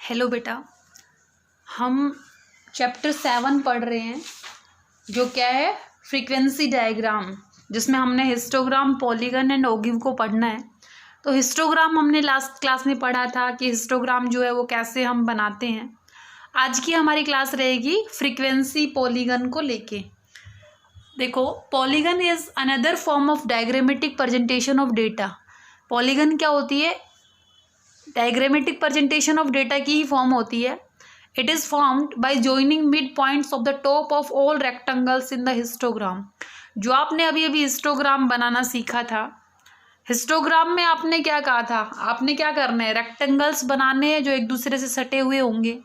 Hello बेटा, हम chapter 7 पढ़ रहे हैं जो क्या है फ्रीक्वेंसी डायग्राम, जिसमें हमने हिस्टोग्राम, पॉलीगन एंड ओगिव को पढ़ना है। तो हिस्टोग्राम हमने लास्ट क्लास में पढ़ा था कि हिस्टोग्राम जो है वो कैसे हम बनाते हैं। आज की हमारी क्लास रहेगी फ्रीक्वेंसी पॉलीगन को लेके। देखो, polygon is another form of diagrammatic presentation of data. Polygon क्या होती है? डायग्रामेटिक प्रेजेंटेशन ऑफ डेटा की ही फॉर्म होती है। It is formed by joining mid points of the top of all rectangles in the histogram. जो आपने अभी अभी हिस्टोग्राम बनाना सीखा था, हिस्टोग्राम में आपने क्या कहा था? आपने क्या करना है? रेक्टेंगल्स बनाने हैं जो एक दूसरे से सटे हुए होंगे।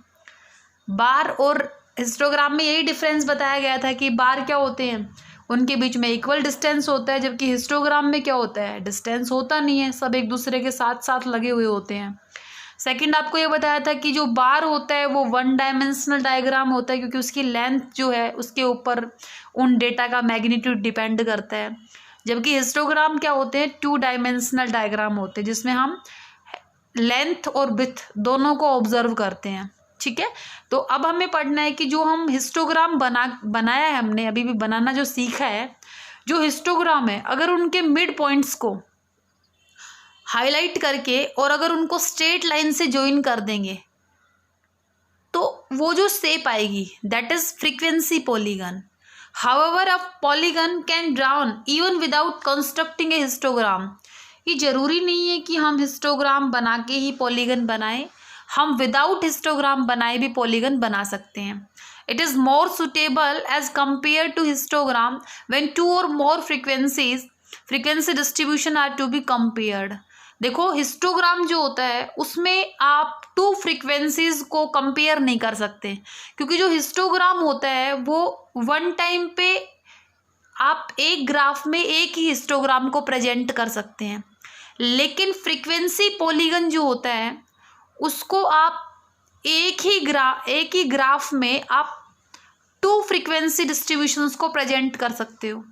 बार और हिस्टोग्राम में यही डिफरेंस बताया गया था कि बार क्या होते हैं, उनके बीच में इक्वल डिस्टेंस होता है, जबकि हिस्टोग्राम में क्या होता है, डिस्टेंस होता नहीं है, सब एक दूसरे के साथ साथ लगे हुए होते हैं। सेकंड, आपको ये बताया था कि जो बार होता है वो 1 डायमेंशनल डायग्राम होता है, क्योंकि उसकी लेंथ जो है उसके ऊपर उन डेटा का मैग्नीट्यूड डिपेंड करता है। जबकि हिस्टोग्राम क्या होते हैं, 2 डायमेंशनल डायग्राम होते हैं, जिसमें हम लेंथ और विड्थ दोनों को ऑब्जर्व करते हैं। ठीक है, तो अब हमें पढ़ना है कि जो हम हिस्टोग्राम बनाया है, हमने अभी भी बनाना जो सीखा है, जो हिस्टोग्राम है, अगर उनके मिड पॉइंट्स को हाईलाइट करके और अगर उनको स्ट्रेट लाइन से ज्वाइन कर देंगे तो वो जो शेप आएगी, that is frequency polygon. However a polygon can drown even without constructing A histogram. ये जरूरी नहीं है कि हम हिस्टोग्राम बना के ही पॉलीगन बनाएं, हम विदाउट हिस्टोग्राम बनाए भी पॉलीगन बना सकते हैं। It is more suitable as compare to histogram when 2 और more frequency distribution are to be compared. देखो, हिस्टोग्राम जो होता है उसमें आप 2 फ्रीक्वेंसीज को कंपेयर नहीं कर सकते, क्योंकि जो हिस्टोग्राम होता है वो वन टाइम पे आप एक ग्राफ में एक ही हिस्टोग्राम को प्रेजेंट कर सकते हैं। लेकिन फ्रीक्वेंसी पॉलीगन जो होता है उसको आप एक ही ग्राफ में आप 2 फ्रीक्वेंसी डिस्ट्रीब्यूशंस को प्रेजेंट कर सकते हो।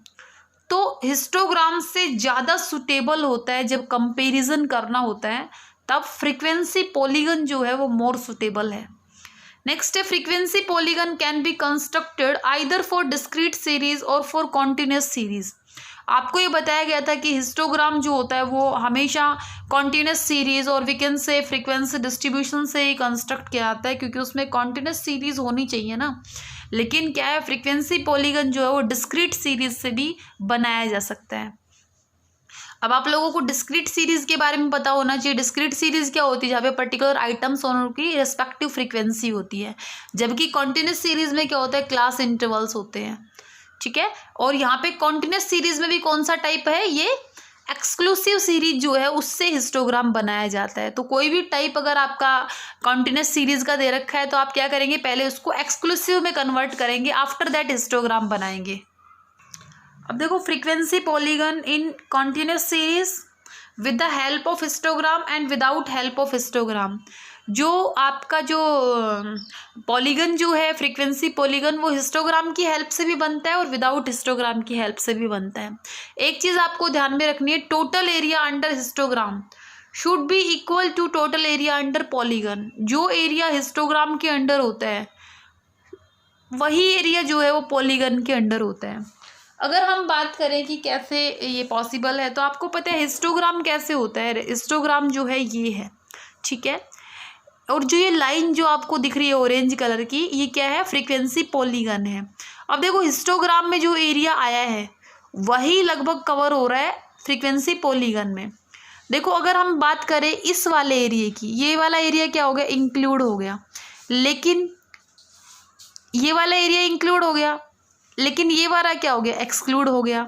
तो हिस्टोग्राम से ज़्यादा सुटेबल होता है, जब कंपैरिजन करना होता है तब फ्रीक्वेंसी पॉलीगन जो है वो मोर सुटेबल है। नेक्स्ट है, frequency polygon can be constructed either for discrete series और फॉर कॉन्टिन्यूस सीरीज। आपको ये बताया गया था कि हिस्टोग्राम जो होता है वो हमेशा कॉन्टिन्यूस सीरीज और we can say frequency distribution से ही कंस्ट्रक्ट किया जाता है, क्योंकि उसमें कॉन्टिन्यूस सीरीज होनी चाहिए ना। लेकिन क्या है, फ्रीक्वेंसी पॉलीगन जो है वो डिस्क्रीट सीरीज से भी बनाया जा सकता है। अब आप लोगों को डिस्क्रीट सीरीज के बारे में पता होना चाहिए। डिस्क्रीट सीरीज क्या होती है? जहाँ पे पर्टिकुलर आइटम्स और उनकी रेस्पेक्टिव फ्रीक्वेंसी होती है, जबकि कॉन्टिन्यूस सीरीज में क्या होता है, क्लास इंटरवल्स होते हैं। ठीक है, और यहाँ पे कॉन्टिन्यूस सीरीज में भी कौन सा टाइप है, ये एक्सक्लूसिव सीरीज जो है उससे हिस्टोग्राम बनाया जाता है। तो कोई भी टाइप अगर आपका कॉन्टिन्यूस सीरीज का दे रखा है तो आप क्या करेंगे, पहले उसको एक्सक्लूसिव में कन्वर्ट करेंगे, आफ्टर दैट हिस्टोग्राम बनाएंगे। अब देखो, frequency polygon in continuous series with the help of histogram and without help of histogram. जो आपका जो पॉलीगन जो है फ्रीक्वेंसी पॉलीगन, वो हिस्टोग्राम की हेल्प से भी बनता है और विदाउट हिस्टोग्राम की हेल्प से भी बनता है। एक चीज़ आपको ध्यान में रखनी है, total area under histogram should be equal to total area under polygon. जो एरिया हिस्टोग्राम के अंडर होता है वही एरिया जो है वो पॉलीगन के अंडर होता है। अगर हम बात करें कि कैसे ये पॉसिबल है, तो आपको पता है हिस्टोग्राम कैसे होता है। हिस्टोग्राम जो है ये है, ठीक है, और जो ये लाइन जो आपको दिख रही है ऑरेंज कलर की, ये क्या है, फ्रीक्वेंसी पॉलीगन है। अब देखो, हिस्टोग्राम में जो एरिया आया है वही लगभग कवर हो रहा है फ्रीक्वेंसी पॉलीगन में। देखो, अगर हम बात करें इस वाले एरिया की, ये वाला एरिया क्या हो गया, इंक्लूड हो गया, लेकिन ये वाला एरिया इंक्लूड हो गया, लेकिन ये वाला क्या हो गया, एक्सक्लूड हो गया।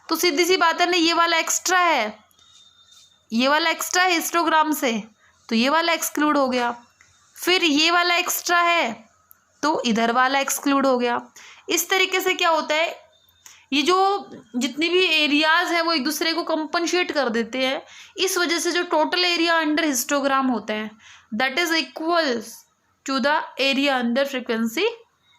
तो सीधी सी बात है ना, ये वाला एक्स्ट्रा है, ये वाला एक्स्ट्रा है हिस्टोग्राम से, तो ये वाला एक्सक्लूड हो गया। फिर ये वाला एक्स्ट्रा है तो इधर वाला एक्सक्लूड हो गया। इस तरीके से क्या होता है, ये जो जितनी भी एरियाज है वो एक दूसरे को कंपनसेट कर देते हैं। इस वजह से जो टोटल एरिया अंडर हिस्टोग्राम होता है that is equal to the area under frequency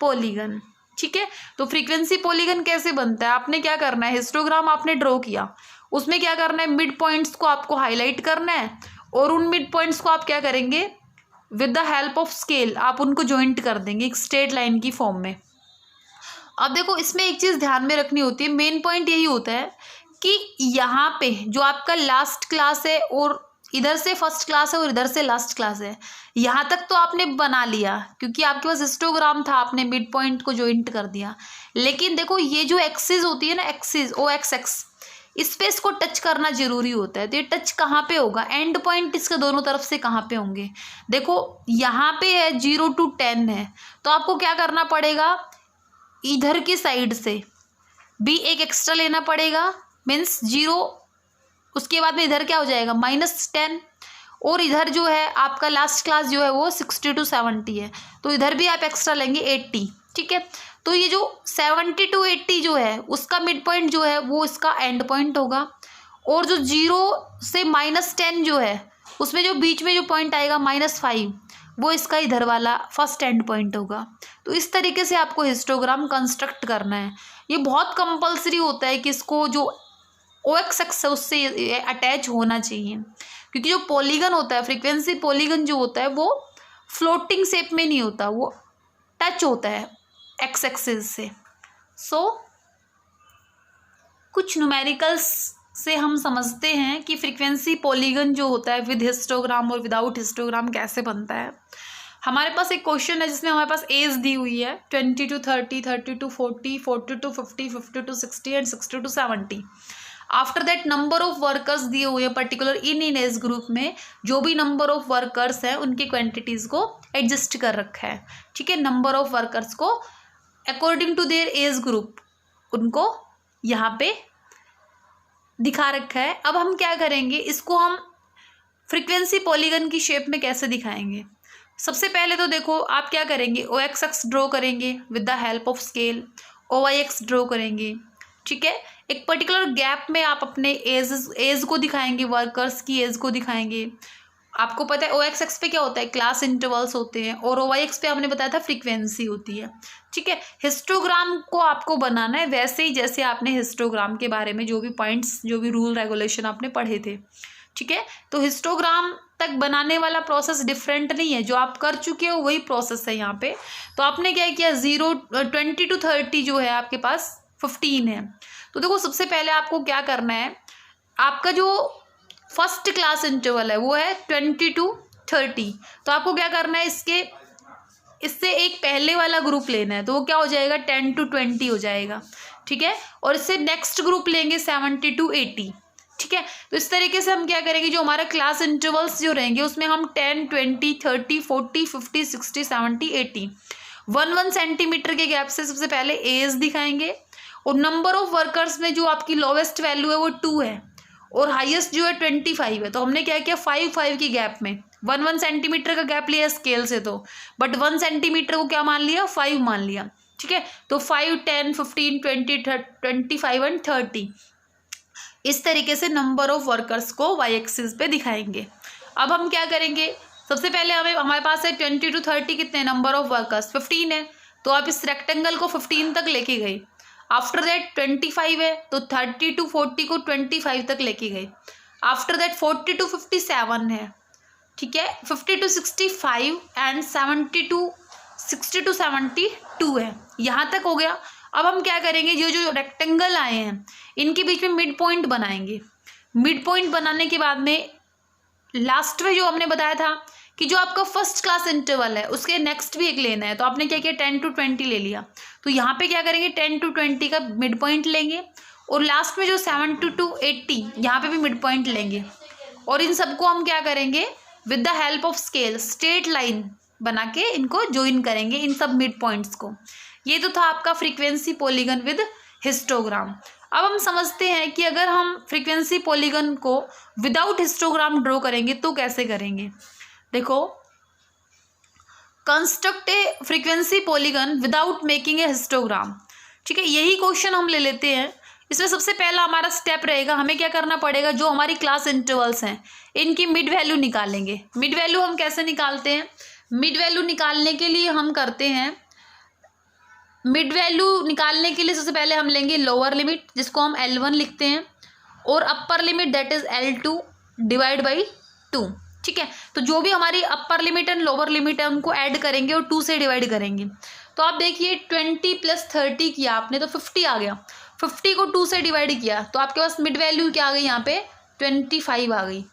polygon. ठीक है, तो फ्रीक्वेंसी पॉलीगन कैसे बनता है, आपने क्या करना है, हिस्टोग्राम आपने ड्रॉ किया, उसमें क्या करना है, मिड पॉइंट्स को आपको हाईलाइट करना है और उन मिड पॉइंट्स को आप क्या करेंगे, with the help of scale आप उनको ज्वाइंट कर देंगे एक स्ट्रेट लाइन की फॉर्म में। अब देखो इसमें एक चीज़ ध्यान में रखनी होती है, मेन पॉइंट यही होता है कि यहाँ पे जो आपका लास्ट क्लास है और इधर से फर्स्ट क्लास है और इधर से लास्ट क्लास है, यहाँ तक तो आपने बना लिया क्योंकि आपके पास हिस्टोग्राम था, आपने मिड पॉइंट को ज्वाइंट कर दिया। लेकिन देखो ये जो एक्सिस होती है ना, एक्सिस ओ एक्स एक्स, इस पे इसको टच करना जरूरी होता है। तो ये टच कहाँ पे होगा, एंड पॉइंट इसके दोनों तरफ से कहाँ पे होंगे। देखो यहाँ पे है 0 to 10 है, तो आपको क्या करना पड़ेगा, इधर की साइड से भी एक एक्स्ट्रा लेना पड़ेगा, मीन्स 0, उसके बाद में इधर क्या हो जाएगा -10, और इधर जो है आपका लास्ट क्लास जो है वो 60 to 70 है, तो इधर भी आप एक्स्ट्रा लेंगे 80। ठीक है, तो ये जो 70 to 80 जो है उसका मिड पॉइंट जो है वो इसका एंड पॉइंट होगा, और जो 0 से -10 जो है उसमें जो बीच में जो पॉइंट आएगा -5, वो इसका इधर वाला फर्स्ट एंड पॉइंट होगा। तो इस तरीके से आपको हिस्टोग्राम कंस्ट्रक्ट करना है। ये बहुत कंपलसरी होता है कि इसको जो ओ एक्स एक्स है उससे अटैच होना चाहिए, क्योंकि जो पॉलीगन होता है, फ्रीक्वेंसी पॉलीगन जो होता है वो फ्लोटिंग शेप में नहीं होता, वो टच होता है एक्स एक्सिस से। सो कुछ न्यूमेरिकल्स से हम समझते हैं कि फ्रीक्वेंसी पॉलीगन जो होता है विद हिस्टोग्राम और विदाउट हिस्टोग्राम कैसे बनता है। हमारे पास एक क्वेश्चन है जिसमें हमारे पास एज दी हुई है 20 to 30, 30 to 40, 40 to 50, 50 to 60 and 60 to 70। After that number of workers दिए हुए हैं पर्टिकुलर इन एज ग्रुप में, जो भी नंबर ऑफ वर्कर्स हैं उनकी क्वांटिटीज़ को एडजस्ट कर रखा है। ठीक है, नंबर ऑफ वर्कर्स को according to their age group उनको यहाँ पे दिखा रखा है। अब हम क्या करेंगे, इसको हम फ्रीक्वेंसी पॉलीगन की शेप में कैसे दिखाएंगे। सबसे पहले तो देखो आप क्या करेंगे, ओ एक्स एक्स ड्रॉ करेंगे with the help of scale, O Y axis draw करेंगे। ठीक है, एक पर्टिकुलर गैप में आप अपने एज को दिखाएंगे, वर्कर्स की एज को दिखाएंगे। आपको पता है ओ एक्स एक्स पे क्या होता है, क्लास इंटरवल्स होते हैं, और ओ वाई एक्स पे हमने बताया था फ्रीक्वेंसी होती है। ठीक है, हिस्टोग्राम को आपको बनाना है वैसे ही जैसे आपने हिस्टोग्राम के बारे में जो भी पॉइंट्स, जो भी रूल रेगुलेशन आपने पढ़े थे। ठीक है, तो हिस्टोग्राम तक बनाने वाला प्रोसेस डिफरेंट नहीं है, जो आप कर चुके हो वही प्रोसेस है यहाँ पे। तो आपने क्या किया, 20 to 30 जो है आपके पास 15 है। तो देखो सबसे पहले आपको क्या करना है, आपका जो फर्स्ट क्लास इंटरवल है वो है 20 to 30, तो आपको क्या करना है, इससे एक पहले वाला ग्रुप लेना है, तो वो क्या हो जाएगा 10 to 20 हो जाएगा। ठीक है, और इससे नेक्स्ट ग्रुप लेंगे 70 to 80। ठीक है, तो इस तरीके से हम क्या करेंगे, जो हमारा क्लास इंटरवल्स जो रहेंगे उसमें हम 10, 20, 30, 40, 50, 60, 70, 80 1 सेंटीमीटर के गैप से सबसे पहले एज दिखाएंगे, और नंबर ऑफ वर्कर्स में जो आपकी लोवेस्ट वैल्यू है वो 2 है और हाईएस्ट जो है 25 है। तो हमने क्या किया, 5 की गैप में 1 सेंटीमीटर का गैप लिया स्केल से, तो बट 1 सेंटीमीटर को क्या मान लिया, 5 मान लिया। ठीक है, तो 5, 10, 15, 20, 25 एंड 30 इस तरीके से नंबर ऑफ वर्कर्स को वाई एक्सिस पे दिखाएंगे। अब हम क्या करेंगे, सबसे पहले हमारे पास है 20 to 30 कितने नंबर ऑफ वर्कर्स 15 है, तो आप इस रेक्टेंगल को 15 तक लेके गए। आफ्टर दैट 25 है, तो 30 to 40 को 25 तक लेके गए। आफ्टर दैट 40 to 57 है। ठीक है, 50 to 65 एंड 70 to 60 to 72 है, यहाँ तक हो गया। अब हम क्या करेंगे, जो रेक्टेंगल आए हैं इनके बीच में मिड पॉइंट बनाएंगे। मिड पॉइंट बनाने के बाद में लास्ट में जो हमने बताया था कि जो आपका फर्स्ट क्लास इंटरवल है उसके नेक्स्ट भी एक लेना है, तो आपने क्या किया 10 to 20 ले लिया। तो यहाँ पे क्या करेंगे 10 to 20 का मिड पॉइंट लेंगे, और लास्ट में जो 70 to 80 यहाँ पे भी मिड पॉइंट लेंगे, और इन सबको हम क्या करेंगे with the help of scale straight line बना के इनको ज्वाइन करेंगे, इन सब मिड पॉइंट्स को। ये तो था आपका फ्रीक्वेंसी पॉलीगन विद हिस्टोग्राम। अब हम समझते हैं कि अगर हम फ्रीक्वेंसी पॉलीगन को विदाउट हिस्टोग्राम ड्रॉ करेंगे तो कैसे करेंगे। देखो, construct A frequency polygon without making a histogram. ठीक है, यही क्वेश्चन हम ले लेते हैं। इसमें सबसे पहला हमारा स्टेप रहेगा, हमें क्या करना पड़ेगा, जो हमारी क्लास इंटरवल्स हैं इनकी मिड वैल्यू निकालेंगे। मिड वैल्यू हम कैसे निकालते हैं, मिड वैल्यू निकालने के लिए हम करते हैं, मिड वैल्यू निकालने के लिए सबसे पहले हम लेंगे लोअर लिमिट जिसको हम L1 लिखते हैं, और upper limit that is L2 divide by 2। ठीक ठीक है। तो जो भी हमारी upper limit and lower limit है उनको ऐड करेंगे और 2 से डिवाइड करेंगे। तो आप देखिए 20 + 30 किया आपने तो 50 आ गया, 50 को 2 से डिवाइड किया तो आपके पास मिड वैल्यू क्या आ गई यहाँ पे 25 आ गई।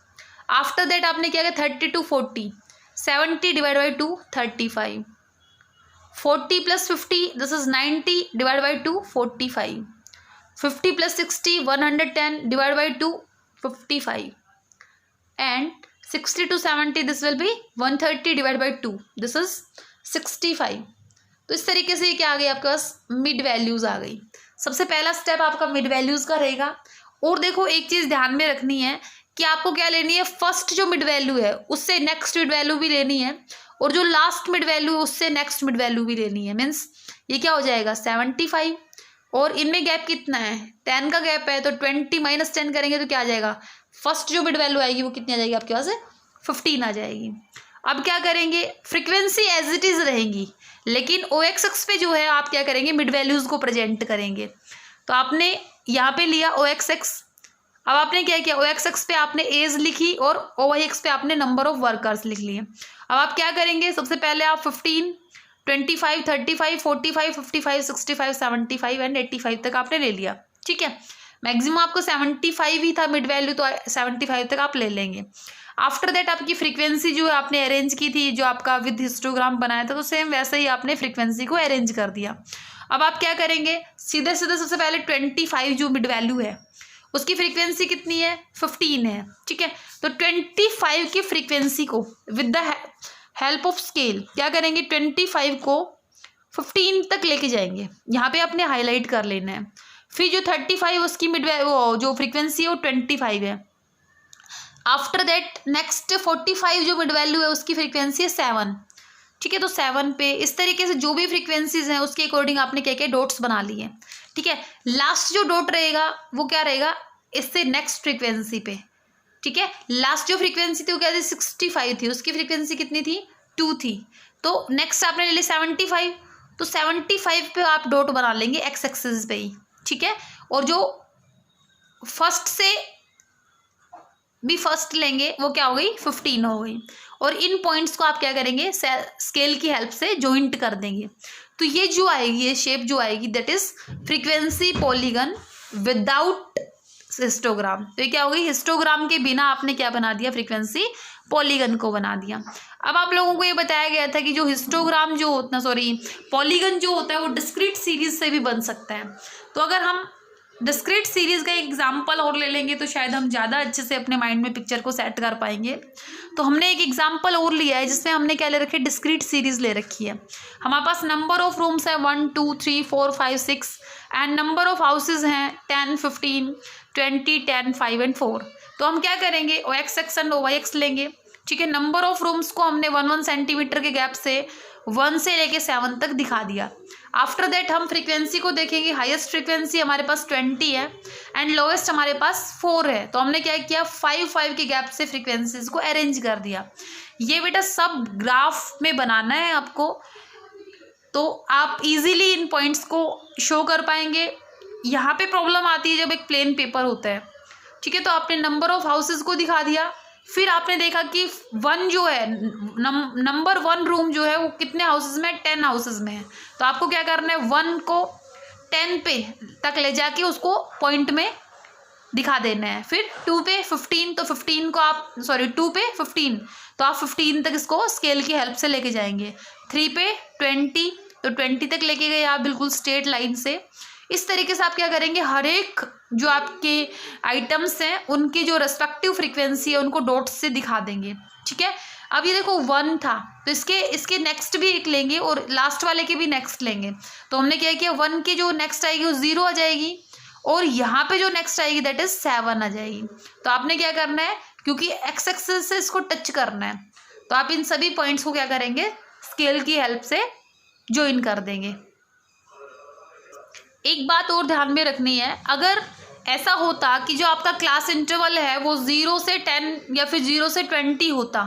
आफ्टर दैट आपने क्या किया 30 to 40, 70 divide by 2 35, 40 + 50 this is 90 divide by 2 45, 50 + 60 110 divide by 2 55 and 60 to 70 this will be 130 divided by 2 this is 65। तो इस तरीके से क्या आ गई आपके पास मिड वैल्यूज आ गई। सबसे पहला स्टेप आपका मिड वैल्यूज का रहेगा। और देखो एक चीज ध्यान में रखनी है कि आपको क्या लेनी है, फर्स्ट जो मिड वैल्यू है उससे नेक्स्ट मिड वैल्यू भी लेनी है और जो लास्ट मिड वैल्यू है उससे नेक्स्ट मिड वैल्यू भी लेनी है। मीन्स ये क्या हो जाएगा 75 और इनमें गैप कितना है 10 का गैप है तो 20 - 10 करेंगे तो क्या आ जाएगा, फर्स्ट जो मिड वैल्यू आएगी वो कितनी आ जाएगी आपके पास 15 आ जाएगी। अब क्या करेंगे, फ्रीक्वेंसी एज इट इज़ रहेंगी लेकिन OXX पे जो है आप क्या करेंगे मिड वैल्यूज़ को प्रेजेंट करेंगे। तो आपने यहाँ पे लिया OXX, अब आपने क्या किया OXX पे आपने एज लिखी और OYX पे आपने नंबर ऑफ वर्कर्स लिख लिए। अब आप क्या करेंगे, सबसे पहले आप 15 25 35 45 55 65 75 एंड 85 तक आपने ले लिया। ठीक है, मैक्सिमम आपको 75 ही था मिड वैल्यू तो 75 तक आप ले लेंगे। आफ्टर दैट आपकी फ्रीक्वेंसी जो है आपने अरेंज की थी, जो आपका विद हिस्टोग्राम बनाया था तो सेम वैसे ही आपने फ्रीक्वेंसी को अरेंज कर दिया। अब आप क्या करेंगे, सीधे सीधे सबसे पहले 25 जो मिड वैल्यू है उसकी फ्रीक्वेंसी कितनी है 15 है। ठीक है, तो 25 की फ्रीक्वेंसी को with the help of scale क्या करेंगे 25 को 15 तक लेके जाएंगे, यहाँ पे आपने हाईलाइट कर लेना है। फिर जो 35 उसकी मिड वो जो फ्रीक्वेंसी है वो 25 है। आफ्टर दैट नेक्स्ट 45 जो मिड वैल्यू है उसकी फ्रीक्वेंसी है 7। ठीक है, तो 7 पे इस तरीके से जो भी फ्रीक्वेंसीज हैं उसके अकॉर्डिंग आपने क्या क्या डॉट्स बना लिए। ठीक है, लास्ट जो डॉट रहेगा वो क्या रहेगा इससे नेक्स्ट फ्रीक्वेंसी पे। ठीक है, लास्ट जो फ्रीक्वेंसी थी वो क्या थी 65 थी, उसकी फ्रीक्वेंसी कितनी थी 2 थी। तो नेक्स्ट आपने ले ली 75, तो 75 पे आप डॉट बना लेंगे एक्स एक्सिस पे ही। ठीक है, और जो फर्स्ट से भी फर्स्ट लेंगे वो क्या हो गई 15 हो गई और इन पॉइंट्स को आप क्या करेंगे स्केल की हेल्प से जॉइंट कर देंगे। तो ये जो आएगी ये शेप जो आएगी that is frequency polygon without histogram. तो ये क्या हो गई, हिस्टोग्राम के बिना आपने क्या बना दिया फ्रीक्वेंसी पॉलीगन को बना दिया। अब आप लोगों को ये बताया गया था कि जो हिस्टोग्राम जो होता पॉलीगन जो होता है वो डिस्क्रीट सीरीज से भी बन सकता है। तो अगर हम डिस्क्रीट सीरीज का एक एग्जाम्पल और ले लेंगे तो शायद हम ज़्यादा अच्छे से अपने माइंड में पिक्चर को सेट कर पाएंगे। तो हमने एक एग्जाम्पल और लिया है जिसमें हमने क्या ले रखी है डिस्क्रीट सीरीज ले रखी है। हमारे पास नंबर ऑफ रूम्स है 1 2 3 4 5 6 एंड नंबर ऑफ हाउसेज हैं 10 15 20 10 5 एंड 4। तो हम क्या करेंगे OXX एंड OYX लेंगे। ठीक है, नंबर ऑफ रूम्स को हमने 1 सेंटीमीटर के गैप से 1 से लेके 7 तक दिखा दिया। आफ्टर दैट हम फ्रीक्वेंसी को देखेंगे, हाईएस्ट फ्रीक्वेंसी हमारे पास 20 है एंड लोएस्ट हमारे पास 4 है। तो हमने क्या किया 5 के गैप से फ्रीक्वेंसीज को अरेंज कर दिया। ये बेटा सब ग्राफ में बनाना है आपको, तो आप इजीली इन पॉइंट्स को शो कर पाएंगे। यहाँ पे प्रॉब्लम आती है जब एक प्लेन पेपर होता है। ठीक है, तो आपने नंबर ऑफ हाउसेज को दिखा दिया, फिर आपने देखा कि 1 जो है नंबर 1 रूम जो है वो कितने हाउसेज में 10 हाउसेज में है। तो आपको क्या करना है 1 को 10 पे तक ले जाके उसको पॉइंट में दिखा देना है। फिर 2 पे 15, तो 15 को आप 2 पे 15 तो आप 15 तक इसको स्केल की हेल्प से लेके जाएंगे। 3 पे 20 तो 20 तक लेके गए आप बिल्कुल स्ट्रेट लाइन से। इस तरीके से आप क्या करेंगे हर एक जो आपके आइटम्स हैं उनकी जो रेस्पेक्टिव फ्रीक्वेंसी है उनको डॉट्स से दिखा देंगे। ठीक है, अब ये देखो 1 था तो इसके नेक्स्ट भी एक लेंगे और लास्ट वाले के भी नेक्स्ट लेंगे। तो हमने क्या किया 1 की जो नेक्स्ट आएगी वो 0 आ जाएगी और यहाँ पे जो नेक्स्ट आएगी दैट इज 7 आ जाएगी। तो आपने क्या करना है क्योंकि एक्स एक्सिस से इसको टच करना है तो आप इन सभी पॉइंट्स को क्या करेंगे स्केल की हेल्प से ज्वाइन कर देंगे। एक बात और ध्यान में रखनी है, अगर ऐसा होता कि जो आपका क्लास इंटरवल है वो 0 से 10 या फिर 0 से 20 होता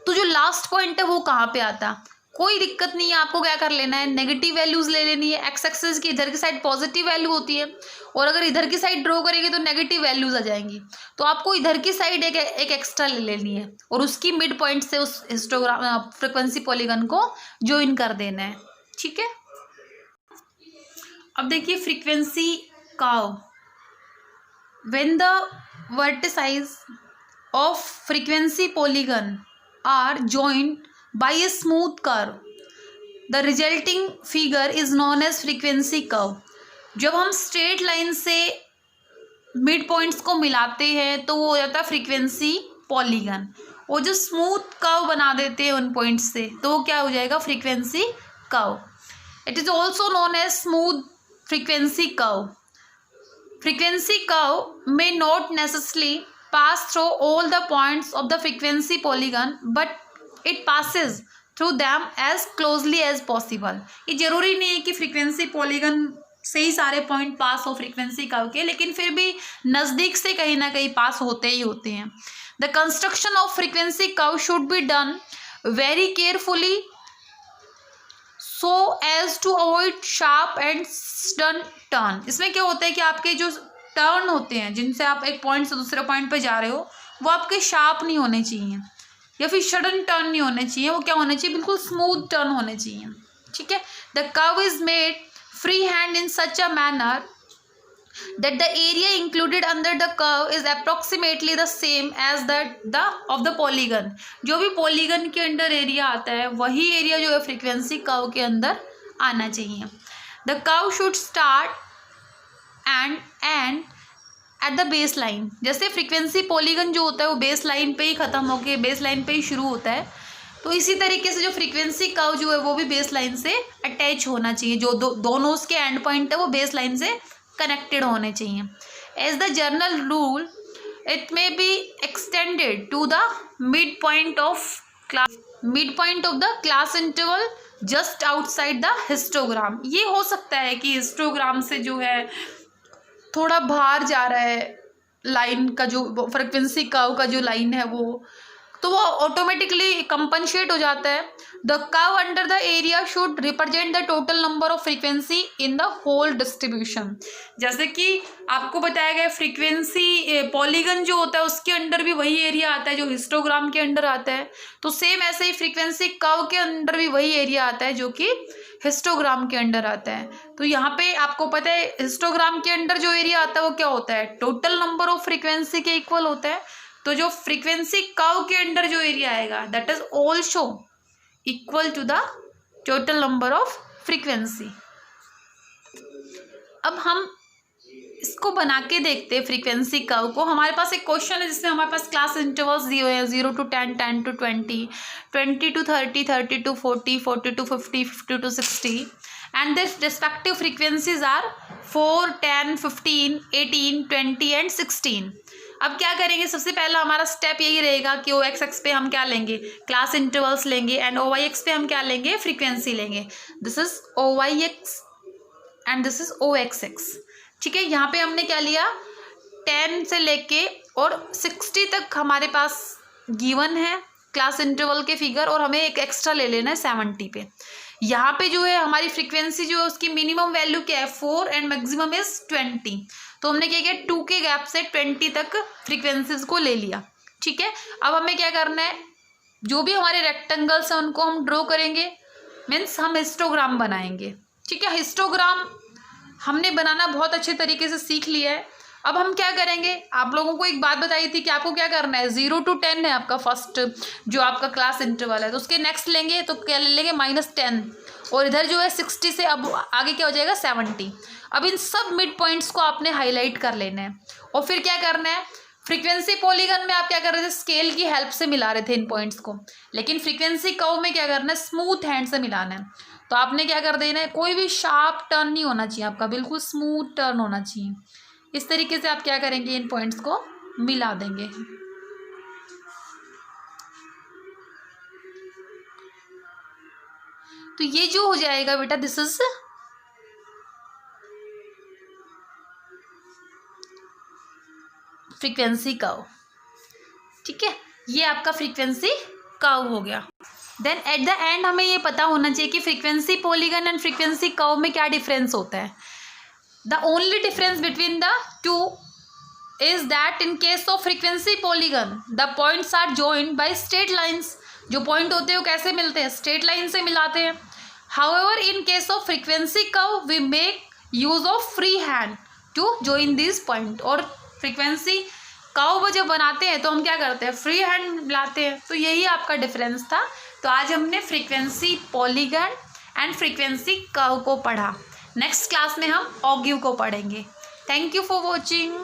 तो जो लास्ट पॉइंट है वो कहाँ पे आता, कोई दिक्कत नहीं है, आपको क्या कर लेना है, नेगेटिव वैल्यूज ले लेनी है। एक्स एक्सिस की इधर की साइड पॉजिटिव वैल्यू होती है और अगर इधर की साइड ड्रॉ करेंगे तो नेगेटिव वैल्यूज आ जाएंगी। तो आपको इधर की साइड एक एक्स्ट्रा ले लेनी है और उसकी मिड पॉइंट से उस हिस्टोग्राम फ्रीक्वेंसी पॉलीगन को ज्वाइन कर देना है। ठीक है, अब देखिए frequency curve. When the vertices of frequency polygon are joined by a smooth curve, the resulting figure is known as frequency curve। जब हम स्ट्रेट लाइन से मिड पॉइंट्स को मिलाते हैं तो वो हो जाता है फ्रीक्वेंसी पॉलीगन। वो जो स्मूथ कर्व बना देते हैं उन पॉइंट्स से तो वो क्या हो जाएगा, frequency curve. It is also known as smooth frequency curve. Frequency curve may not necessarily pass through all the points of the frequency polygon, but it passes through them as closely as possible। ये जरूरी नहीं है कि frequency polygon से ही सारे point पास हो frequency curve के, लेकिन फिर भी नज़दीक से कहीं ना कहीं पास होते ही होते हैं। The construction of frequency curve should be done very carefully so as to avoid sharp and sudden turn। इसमें क्या होता है कि आपके जो टर्न होते हैं जिनसे आप एक पॉइंट से दूसरे पॉइंट पे जा रहे हो वो आपके शार्प नहीं होने चाहिए या फिर सडन टर्न नहीं होने चाहिए, वो क्या होने चाहिए, बिल्कुल स्मूथ टर्न होने चाहिए। ठीक है, the curve is made free hand in such a manner that the area included under the curve is approximately the same as the of the polygon। जो भी पॉलीगन के अंडर एरिया आता है वही एरिया जो है फ्रीक्वेंसी कर्व के अंदर आना चाहिए। the curve should start and end at the base line. जैसे फ्रीक्वेंसी पॉलीगन जो होता है वो बेस लाइन पे ही ख़त्म होके बेस लाइन पे ही शुरू होता है, तो इसी तरीके से जो फ्रीक्वेंसी कर्व जो है वो भी बेस लाइन से अटैच होना चाहिए। जो दोनों उसके एंड पॉइंट है वो बेस लाइन से कनेक्टेड होने चाहिए। As the general rule it may be extended to the mid point of the class interval just outside the histogram. ये हो सकता है कि हिस्टोग्राम से जो है थोड़ा बाहर जा रहा है लाइन का, जो फ्रीक्वेंसी कर्व का जो लाइन है वो, तो वो ऑटोमेटिकली कंपनसेट हो जाता है। The curve under the area should represent the total number of frequency in the whole distribution. जैसे कि आपको बताया गया फ्रीक्वेंसी पॉलीगन जो होता है उसके अंडर भी वही एरिया आता है जो हिस्टोग्राम के अंडर आता है, तो सेम ऐसे ही फ्रीक्वेंसी कर्व के अंदर भी वही एरिया आता है जो कि हिस्टोग्राम के अंडर आता है। तो यहाँ पे आपको पता है हिस्टोग्राम के अंडर जो एरिया आता है वो क्या होता है, टोटल नंबर ऑफ फ्रीक्वेंसी के इक्वल होता है। तो जो फ्रीक्वेंसी कर्व के अंडर जो एरिया आएगा that is also equal to the total number of frequency. अब हम इसको बना के देखते हैं फ्रीक्वेंसी कर्व को। हमारे पास एक क्वेश्चन है जिसमें हमारे पास क्लास इंटरवल्स दिए हुए हैं 0 to 10, 10 to 20, 20 to 30, 30 to 40, 40 to 50, 50 to 60 and their respective frequencies are 4, 10, 15, 18, 20 and 16। अब क्या करेंगे, सबसे पहला हमारा स्टेप यही रहेगा कि ओ एक्स एक्स पे हम क्या लेंगे, क्लास इंटरवल्स लेंगे एंड ओ वाई एक्स पे हम क्या लेंगे, फ्रीक्वेंसी लेंगे। This is O Y axis and this is O X axis. ठीक है, यहाँ पे हमने क्या लिया 10 से लेके और 60 तक हमारे पास गिवन है क्लास इंटरवल के फिगर और हमें एक एक्स्ट्रा ले लेना है 70 पे। यहाँ पे जो है हमारी फ्रीक्वेंसी जो है उसकी मिनिमम वैल्यू क्या है 4 एंड मैक्सिमम इज 20। तो हमने क्या किया 2 के गैप से 20 तक फ्रीक्वेंसीज को ले लिया। ठीक है, अब हमें क्या करना है, जो भी हमारे रेक्टेंगल्स हैं उनको हम ड्रॉ करेंगे, मीन्स हम हिस्टोग्राम बनाएंगे। ठीक है, हिस्टोग्राम हमने बनाना बहुत अच्छे तरीके से सीख लिया है। अब हम क्या करेंगे, आप लोगों को एक बात बताई थी कि आपको क्या करना है, 0 to 10 है आपका फर्स्ट जो आपका क्लास इंटरवल है, तो उसके नेक्स्ट लेंगे तो क्या ले लेंगे -10 और इधर जो है 60 से अब आगे क्या हो जाएगा 70। अब इन सब मिड पॉइंट्स को आपने हाईलाइट कर लेना है और फिर क्या करना है, फ्रीक्वेंसी पॉलीगन में आप क्या कर रहे थे, स्केल की हेल्प से मिला रहे थे इन पॉइंट्स को, लेकिन फ्रीक्वेंसी कर्व में क्या करना है, स्मूथ हैंड से मिलाना है। तो आपने क्या कर देना है, कोई भी शार्प टर्न नहीं होना चाहिए आपका, बिल्कुल स्मूथ टर्न होना चाहिए। इस तरीके से आप क्या करेंगे, इन पॉइंट्स को मिला देंगे। तो ये जो हो जाएगा बेटा, दिस इज फ्रीक्वेंसी कर्व। ठीक है, ये आपका फ्रीक्वेंसी कर्व हो गया। देन एट द एंड हमें ये पता होना चाहिए कि frequency polygon and frequency curve में क्या डिफरेंस होता है. The only difference between the two is that in case of frequency polygon the points are joined by straight lines. जो पॉइंट होते हैं वो कैसे मिलते हैं, स्ट्रेट लाइन से मिलाते हैं. However in case of frequency curve we make use of free hand to join this point. और फ्रीक्वेंसी कर्व जब बनाते हैं तो हम क्या करते हैं, फ्री हैंड मिलाते हैं. तो यही आपका डिफरेंस था. तो आज हमने frequency polygon and frequency curve को पढ़ा. नेक्स्ट क्लास में हम ऑग्यू को पढ़ेंगे. Thank you for watching.